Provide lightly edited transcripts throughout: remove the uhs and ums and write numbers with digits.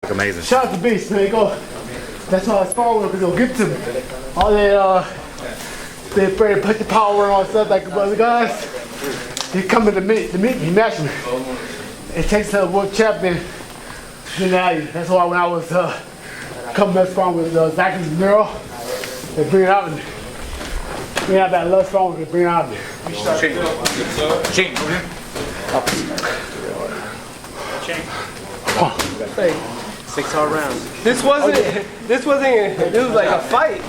Amazing. Shout out to Beast, man. That's why I spar with, because they'll get to me. All they afraid to put the power and all that stuff like the other guys. They come in to meet me, match me. It takes a world champion personality. That's why when I was coming up strong with Zach and Nero, they bring it out in me. Bring out that love strong, they bring it out in me. Chain. Like 6 hard rounds. This wasn't like a fight.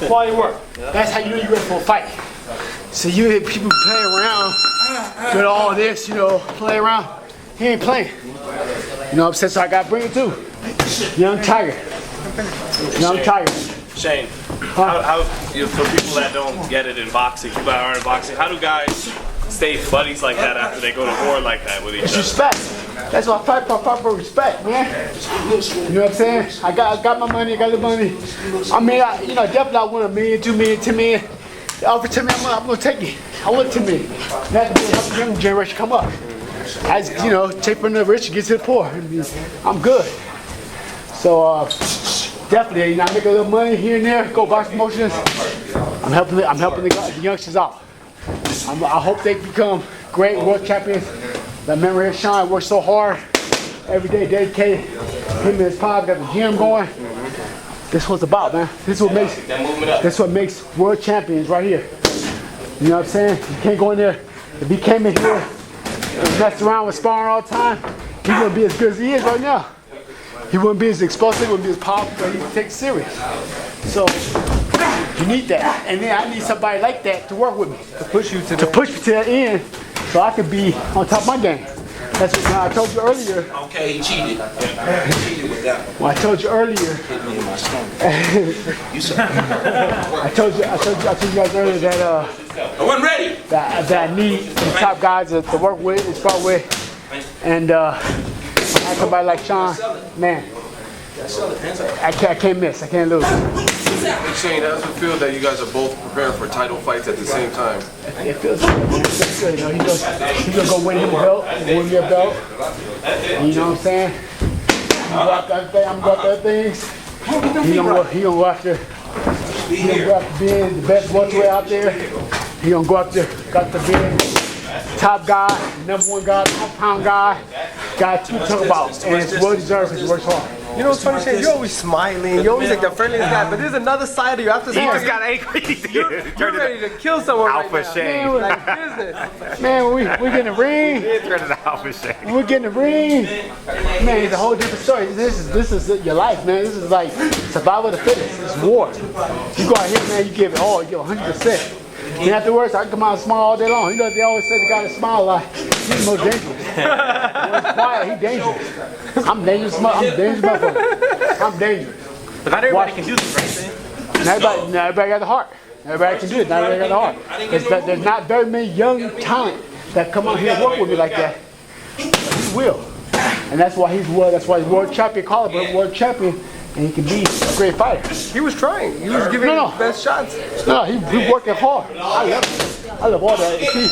Quality work. That's how you know you're ready for a fight. So you hear people play around with all this, play around. He ain't playing. You know what I'm saying? So I gotta bring it too. Young Tiger. Young Tiger. Shane, how for people that don't get it in boxing, people that aren't in boxing, how do guys stay buddies like that after they go to war like that with each other? It's respect. That's why I fight for proper respect, man. You know what I'm saying? I got my money, I got the money. I mean, definitely I want $1 million, $2 million, $10 million. They offer $10 million, I'm gonna take it. I want $10 million. That's to help the young generation come up. As take from the rich and get to the poor. I'm good. So definitely, I make a little money here and there, go box promotions. I'm helping the youngsters out. I hope they become great world champions. That memory of Sean worked so hard, every day dedicated. Him and his pop got the gym going. This is what it's about, man. This is what makes world champions right here. You know what I'm saying? You can't go in there. If he came in here and messed around with sparring all the time, he wouldn't be as good as he is right now. He wouldn't be as explosive, wouldn't be as powerful, but he takes it serious. So you need that, and then I need somebody like that to work with me, to push me to that end, so I can be on top of my game. That's what I told you earlier. Okay, he cheated. He cheated with that one. Well, I told you earlier. Hit me in my stomach. I told you guys earlier that I wasn't ready. That I need some top guys to work with, to start with, and I somebody like Sean, man. I can't miss. I can't lose. Hey Shane, how does it feel that you guys are both preparing for title fights at the same time? It feels good. It's good. He's gonna go win him a belt, win me a belt. You know what I'm saying? I'm going after other things. He gonna go after being the best welterweight out there. He gonna go after being top guy, #1 guy, pound guy. Guys you talk about, and it's well deserved because he works hard. You know what's funny, Shane? You're always smiling. You're always like the friendliest guy. But there's another side of you. After He just got angry. You're ready to kill someone Alpha right now. Shane. Like business. Man, we get in the ring. Alpha Shane. We get in the ring. Man, it's a whole different story. This is your life, man. This is like survival of the fittest. It's war. You go out here, man. You give it all. You give 100%. And afterwards, I can come out and smile all day long. You know, they always say the guy that smile a lot, he's the most dangerous. When he's quiet, he's dangerous. I'm dangerous. I'm dangerous, motherfucker. I'm dangerous. But not everybody can do this, right? Not everybody got the heart. Everybody can do it. Not everybody got the heart. There's not very many young talent that come out here and work with me like that. He will, and that's why he's world champion. Call it world champion. And he can be a great fighter. He was trying. He was giving his best shots. No, he working hard. I love it. I love all that. See,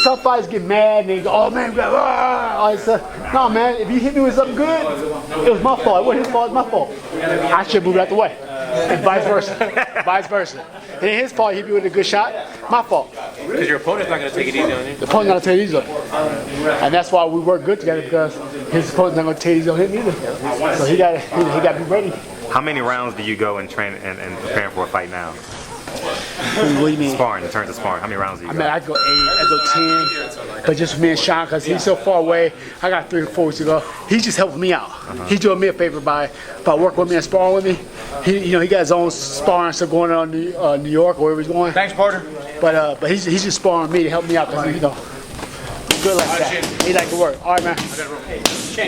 some fighters get mad and they go, oh man, all this stuff. No man, if you hit me with something good, it was my fault. It wasn't his fault, it was my fault. I should move out the way. And vice versa. Vice versa. It ain't his fault he hit me with a good shot, my fault. Because your opponent's not going to take it easy on you. The opponent's not going to take it easy on him. And that's why we work good together, because his opponent's not going to take it easy on him either. So he got to be ready. How many rounds do you go and train and preparing for a fight now? What do you mean? Sparring, in terms of sparring. How many rounds do you go? I mean, I go 8, I go 10, but just me and Sean, because he's so far away. I got 3 or 4 weeks to go. He's just helping me out. He's doing me a favor by working with me and sparring with me. He got his own sparring stuff going on in New York or wherever he's going. Thanks, partner. But he's just sparring me to help me out, because I'm good like that. He like to work. All right, man.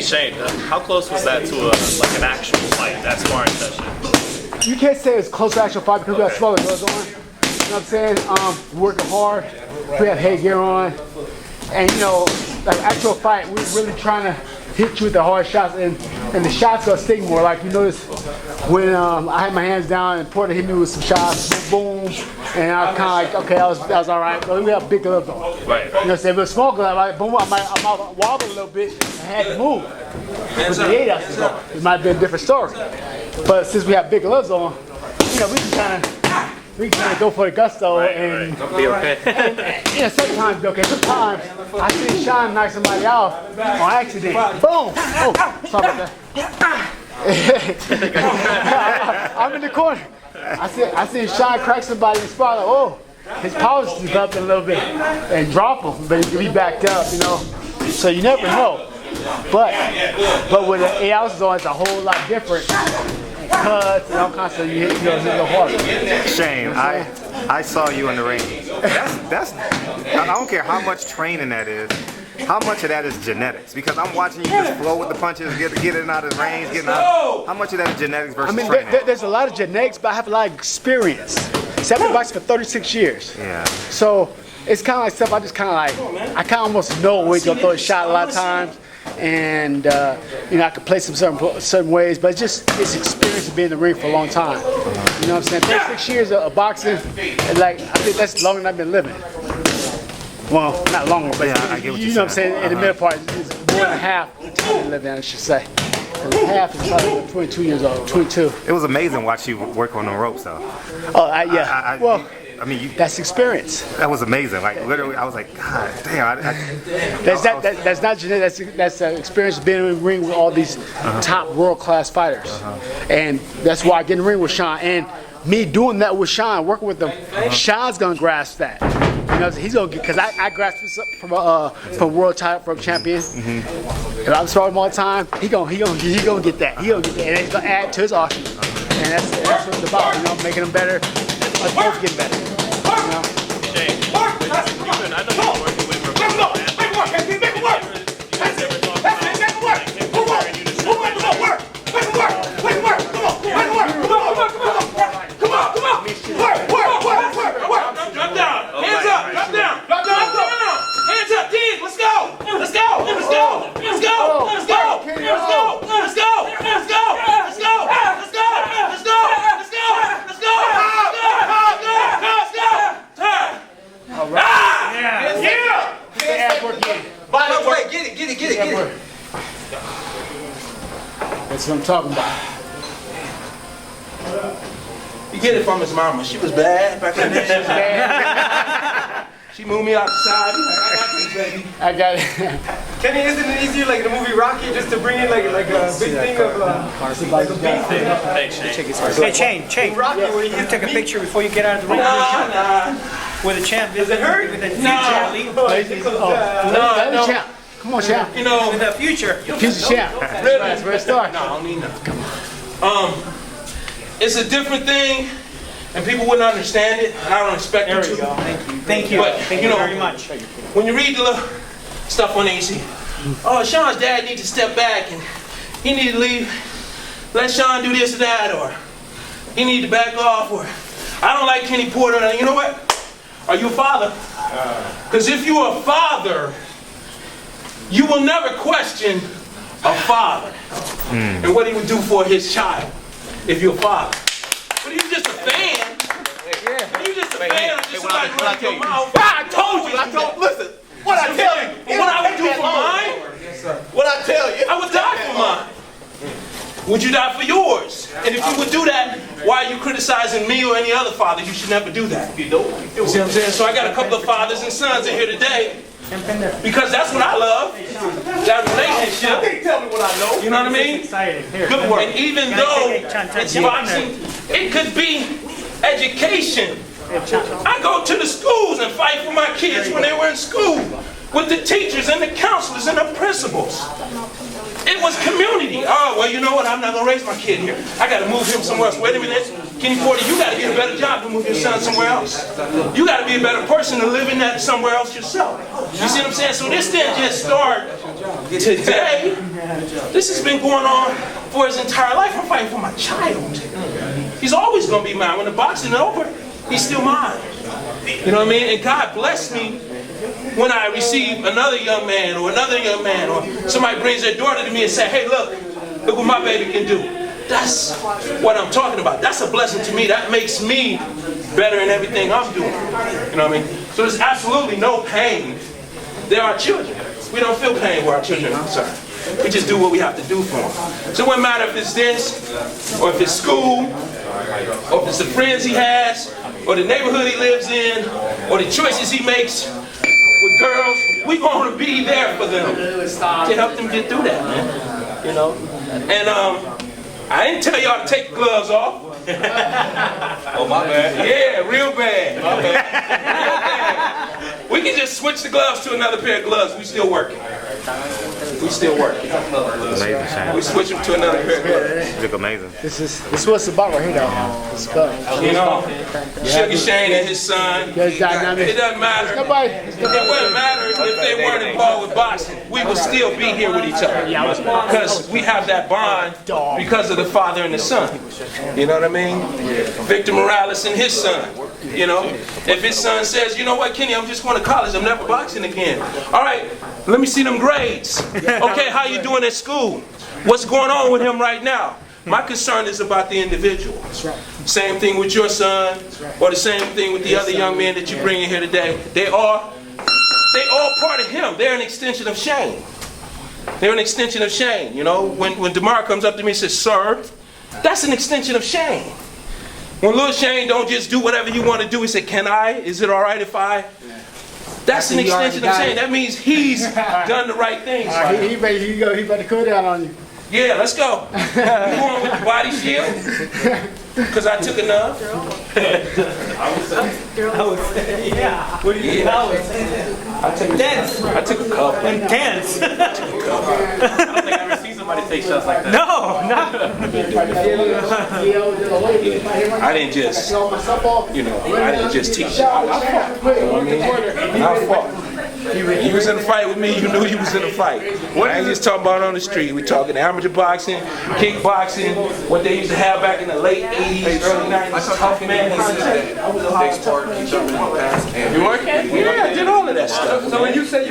Shane, how close was that to like an actual fight, that sparring session? You can't say it's close to actual fight because we got smaller gloves on. You know what I'm saying? We're working hard. We have headgear on. And like actual fight, we're really trying to hit you with the hard shots, and the shots gonna sting more. Like, this when I had my hands down and Porter hit me with some shots, boom, and I was kind of like, okay, that was all right. But we have big gloves on. Right. You know what I'm saying? But small gloves, like, boom, I might wobble a little bit and had to move. With the 8 ounces on, it might have been a different story. But since we have big gloves on, you know, we can kind of go for the gusto and Be okay. and, you know, sometimes be okay. Sometimes I see Sean knock somebody out on accident. Boom! Oh, sorry about that. I'm in the corner. I see Sean crack somebody in the spot. Like, oh, his power's developing a little bit and drop him, but he can be backed up, you know. So you never know. But with the 8 ounces on, it's a whole lot different. Cuts and all kinds of you hit a little harder. Shane, I saw you in the ring. That's I don't care how much training that is. How much of that is genetics? Because I'm watching you just flow with the punches, get it out of range, getting out. How much of that is genetics versus training? There's a lot of genetics, but I have a lot of experience. See, I've been boxing for 36 years. Yeah. So it's kind of like stuff I just kind of like, I kind of almost know where he's going to throw a shot a lot of times. And, you know, I could play some certain ways, but it's experience of being in the ring for a long time. You know what I'm saying? 36 years of boxing, and like, I think that's longer than I've been living. Well, not longer, but Yeah, I get what you you're know what I'm saying. saying? In the middle part, it's more than half the time I've been living, I should say. And half is probably 22 years old, 22. It was amazing to watch you work on the ropes, though. Oh, yeah. Well, I mean, that's experience. that was amazing. Like literally, I was like, God damn. That's not genetic. That's experience of being in the ring with all these top world class fighters, and that's why I get in the ring with Sean. And me doing that with Sean, working with him, Sean's gonna grasp that. You know, he's gonna get, because I grasped this up from world title, from champion. And I'm throwing him all the time. He gonna get that. He gonna get that, and he's gonna add to his arsenal. And that's what it's about. You know, making them better. Us both getting better. You know? Shane, I know you're working with That's what I'm talking about. You get it from his mama. She was bad back in the day. She was bad. She moved me out the side. I got this, baby. I got it. Kenny, isn't it easier like the movie Rocky just to bring in like a big thing of like a beef thing? Thanks, Shane. Hey, Shane, Rocky, where you take a picture before you get out of the ring with a champ. Does it hurt? With a future No. Come on, champ. You know, With a future. Future champ. That's where it starts. no, I don't need nothing. Come on. It's a different thing, and people wouldn't understand it, and I don't expect them to. Thank you. But, Thank you you know, very much. When you read the little stuff on there, you see, oh, Sean's dad needs to step back, and he need to leave. Let Sean do this or that, or he need to back off, or I don't like Kenny Porter. And you know what? Are you a father? Because if you're a father, you will never question a father and what he would do for his child if you're a father. But if you're just a fan, if you're just a fan of just somebody running your mouth, I told you, listen, what I tell you, what I would do for mine, what I tell you, I would die for mine. Would you die for yours? And if you would do that, why are you criticizing me or any other father? You should never do that. You see what I'm saying? So I got a couple of fathers and sons in here today. Because that's what I love, that relationship. Tell me what I know. You know what I mean? Good work. And even though it's boxing, it could be education. I go to the schools and fight for my kids when they were in school, with the teachers and the counselors and the principals. It was community. Oh, well, you know what? I'm not going to raise my kid here. I got to move him somewhere else. Wait a minute. Kenny Porter, you got to get a better job to move your son somewhere else. You got to be a better person to live in that somewhere else yourself. You see what I'm saying? So this didn't just start today. This has been going on for his entire life. I'm fighting for my child. He's always going to be mine. When the boxing is over, he's still mine. You know what I mean? And God bless me when I receive another young man, or somebody brings their daughter to me and say, hey, look what my baby can do. That's what I'm talking about. That's a blessing to me. That makes me better in everything I'm doing. You know what I mean? So there's absolutely no pain. They're our children. We don't feel pain where our children are concerned. We just do what we have to do for them. So it wouldn't matter if it's this, or if it's school, or if it's the friends he has, or the neighborhood he lives in, or the choices he makes with girls. We're going to be there for them to help them get through that, man. You know? And I didn't tell y'all to take the gloves off. Oh, my bad. Yeah, real bad. My bad. Real bad. We can just switch the gloves to another pair of gloves. We still working. We still working. Amazing, Shane. We switch them to another pair of gloves. You look amazing. This is what it's about right here, though. It's good. You know, Sugar Shane and his son. There's dynamic. It doesn't matter. Nobody. It wouldn't matter if they weren't involved with boxing. We would still be here with each other. Because we have that bond because of the father and the son. You know what I mean? Victor Morales and his son. You know, if his son says, you know what, Kenny, I'm just going to college. I'm never boxing again. All right, let me see them grades. Okay, how you doing at school? What's going on with him right now? My concern is about the individual. Same thing with your son, or the same thing with the other young men that you bring in here today. They all part of him. They're an extension of Shane. They're an extension of Shane. You know, when DeMar comes up to me and says, sir, that's an extension of Shane. When Lil Shane don't just do whatever you want to do, he said, can I? Is it all right if I? That's an extension of Shane. That means he's done the right things. He better cool down on you. Yeah, let's go. You going with the body shield? Because I took enough. What do you know? Dense. I took a couple. Intense. I don't think I've ever seen somebody take shots like that. No, not. I didn't just, you know, I didn't just teach you. I fought. You know what I mean? And I fought. You was in a fight with me, you knew you was in a fight. I ain't just talking about on the street. We talking amateur boxing, kickboxing, what they used to have back in the late 80s, early 90s, tough man. They sparred each other in the past. You working? Yeah, I did all of that stuff. So when you say